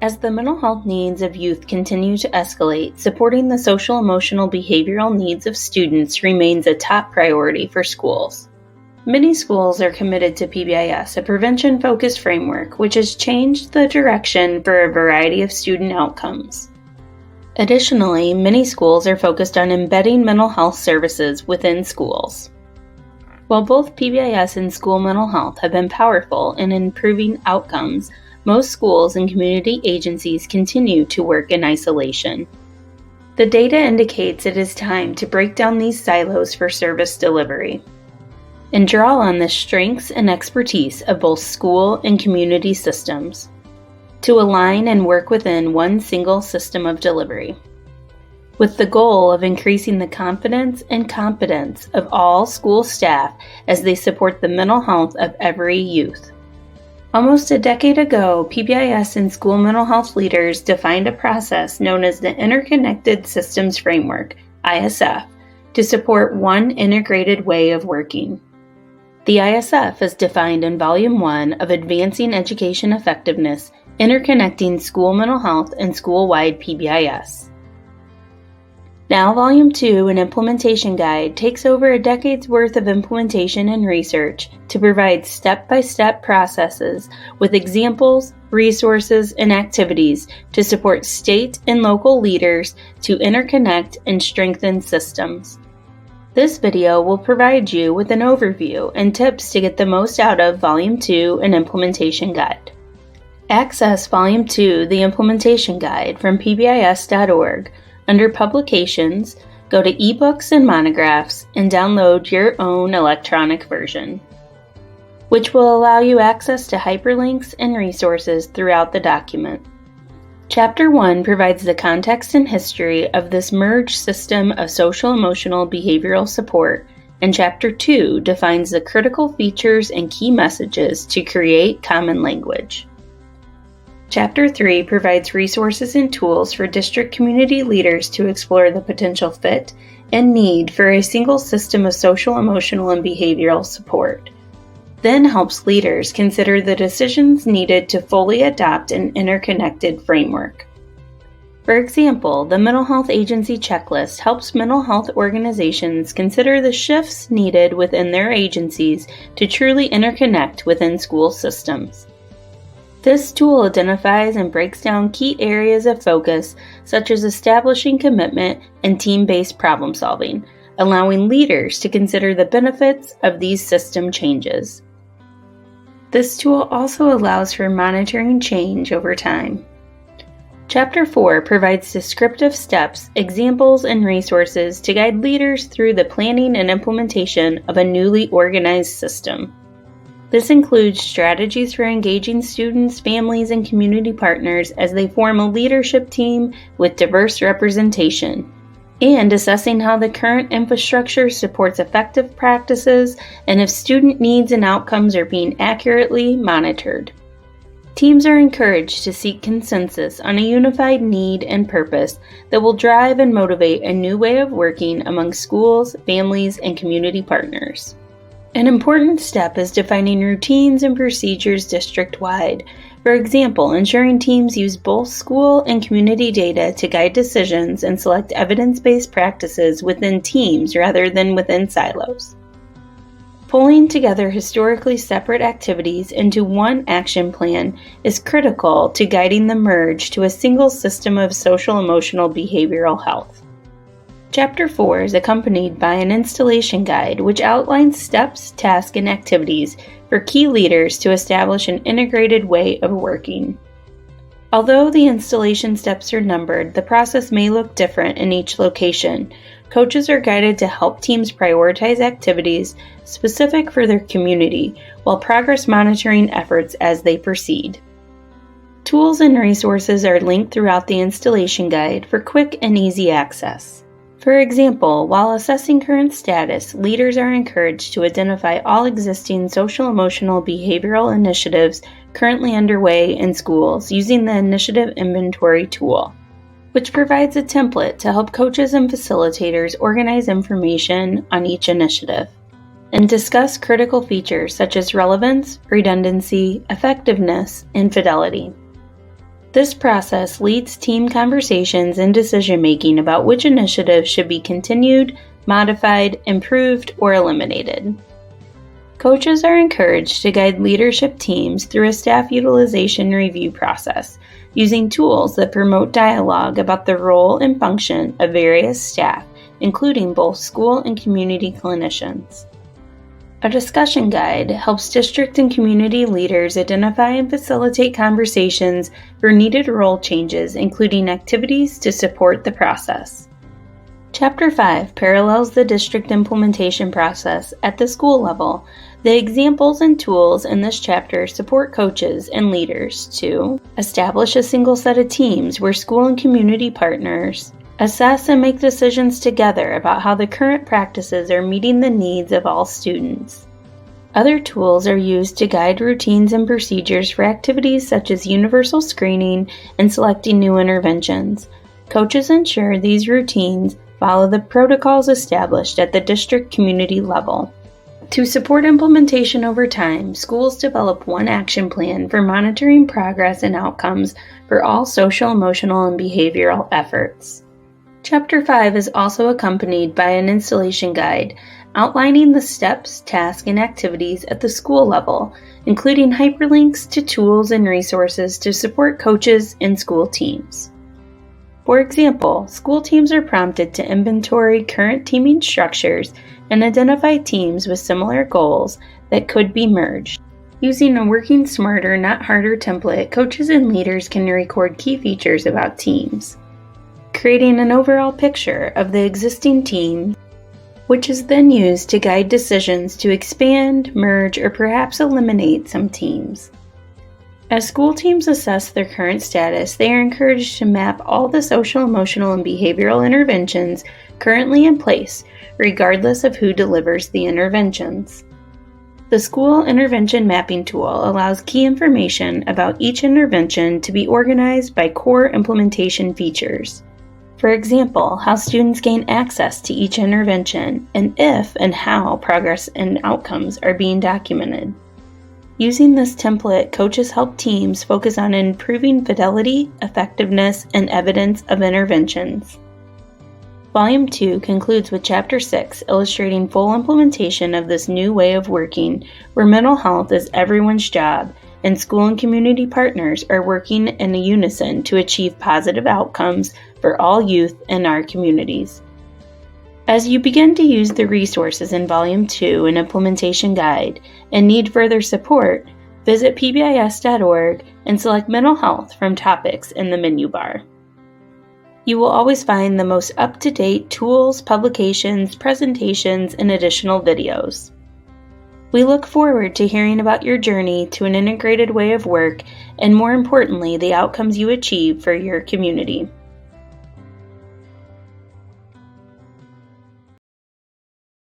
As the mental health needs of youth continue to escalate, supporting the social-emotional behavioral needs of students remains a top priority for schools. Many schools are committed to PBIS, a prevention-focused framework which has changed the direction for a variety of student outcomes. Additionally, many schools are focused on embedding mental health services within schools. While both PBIS and school mental health have been powerful in improving outcomes, most schools and community agencies continue to work in isolation. The data indicates it is time to break down these silos for service delivery and draw on the strengths and expertise of both school and community systems to align and work within one single system of delivery, with the goal of increasing the confidence and competence of all school staff as they support the mental health of every youth. Almost a decade ago, PBIS and school mental health leaders defined a process known as the Interconnected Systems Framework, ISF, to support one integrated way of working. The ISF is defined in Volume 1 of Advancing Education Effectiveness, Interconnecting School Mental Health and School-Wide PBIS. Now Volume 2, an implementation guide, takes over a decade's worth of implementation and research to provide step-by-step processes with examples, resources, and activities to support state and local leaders to interconnect and strengthen systems. This video will provide you with an overview and tips to get the most out of Volume 2, an implementation guide. Access Volume 2, the implementation guide, from pbis.org. Under Publications, go to eBooks and Monographs and download your own electronic version, which will allow you access to hyperlinks and resources throughout the document. Chapter 1 provides the context and history of this merged system of social-emotional behavioral support, and Chapter 2 defines the critical features and key messages to create common language. Chapter 3 provides resources and tools for district community leaders to explore the potential fit and need for a single system of social, emotional, and behavioral support, then helps leaders consider the decisions needed to fully adopt an interconnected framework. For example, the Mental Health Agency Checklist helps mental health organizations consider the shifts needed within their agencies to truly interconnect within school systems. This tool identifies and breaks down key areas of focus, such as establishing commitment and team-based problem solving, allowing leaders to consider the benefits of these system changes. This tool also allows for monitoring change over time. Chapter 4 provides descriptive steps, examples, and resources to guide leaders through the planning and implementation of a newly organized system. This includes strategies for engaging students, families, and community partners as they form a leadership team with diverse representation, and assessing how the current infrastructure supports effective practices and if student needs and outcomes are being accurately monitored. Teams are encouraged to seek consensus on a unified need and purpose that will drive and motivate a new way of working among schools, families, and community partners. An important step is defining routines and procedures district-wide. For example, ensuring teams use both school and community data to guide decisions and select evidence-based practices within teams rather than within silos. Pulling together historically separate activities into one action plan is critical to guiding the merge to a single system of social-emotional behavioral health. Chapter 4 is accompanied by an installation guide which outlines steps, tasks, and activities for key leaders to establish an integrated way of working. Although the installation steps are numbered, the process may look different in each location. Coaches are guided to help teams prioritize activities specific for their community, while progress monitoring efforts as they proceed. Tools and resources are linked throughout the installation guide for quick and easy access. For example, while assessing current status, leaders are encouraged to identify all existing social-emotional behavioral initiatives currently underway in schools using the Initiative Inventory tool, which provides a template to help coaches and facilitators organize information on each initiative and discuss critical features such as relevance, redundancy, effectiveness, and fidelity. This process leads team conversations and decision-making about which initiatives should be continued, modified, improved, or eliminated. Coaches are encouraged to guide leadership teams through a staff utilization review process, using tools that promote dialogue about the role and function of various staff, including both school and community clinicians. A discussion guide helps district and community leaders identify and facilitate conversations for needed role changes, including activities to support the process. Chapter 5 parallels the district implementation process at the school level. The examples and tools in this chapter support coaches and leaders to establish a single set of teams where school and community partners assess and make decisions together about how the current practices are meeting the needs of all students. Other tools are used to guide routines and procedures for activities such as universal screening and selecting new interventions. Coaches ensure these routines follow the protocols established at the district community level. To support implementation over time, schools develop one action plan for monitoring progress and outcomes for all social, emotional, and behavioral efforts. Chapter 5 is also accompanied by an installation guide outlining the steps, tasks, and activities at the school level, including hyperlinks to tools and resources to support coaches and school teams. For example, school teams are prompted to inventory current teaming structures and identify teams with similar goals that could be merged. Using a working smarter, not harder template, coaches and leaders can record key features about teams, creating an overall picture of the existing team, which is then used to guide decisions to expand, merge, or perhaps eliminate some teams. As school teams assess their current status, they are encouraged to map all the social, emotional, and behavioral interventions currently in place, regardless of who delivers the interventions. The School Intervention Mapping Tool allows key information about each intervention to be organized by core implementation features. For example, how students gain access to each intervention, and if and how progress and outcomes are being documented. Using this template, coaches help teams focus on improving fidelity, effectiveness, and evidence of interventions. Volume 2 concludes with Chapter 6, illustrating full implementation of this new way of working, where mental health is everyone's job, and school and community partners are working in unison to achieve positive outcomes for all youth in our communities. As you begin to use the resources in Volume 2 and Implementation Guide and need further support, visit PBIS.org and select Mental Health from topics in the menu bar. You will always find the most up-to-date tools, publications, presentations, and additional videos. We look forward to hearing about your journey to an integrated way of work and, more importantly, the outcomes you achieve for your community.